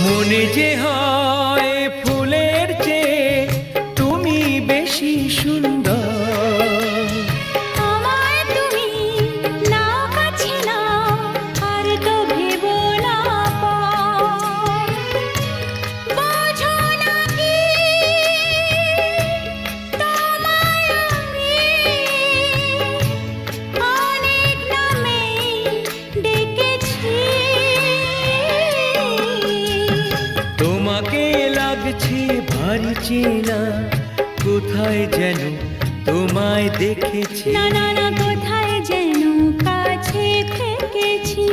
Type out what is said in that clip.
মনে যে হয় ফুলের চেয়ে তুমি বেশি সুন্দর। আমায় তুমি নাও কাছে নাও, আর তো ভেবো না পর। বোঝো না কি তোমায় আমি অনেক নামেই ডেকেছি। তোমাকে লাগছে ভারী চেনা, কোথায় যেন তোমায় দেখেছি। না না না, কোথায় যেন কাছে থেকেছি।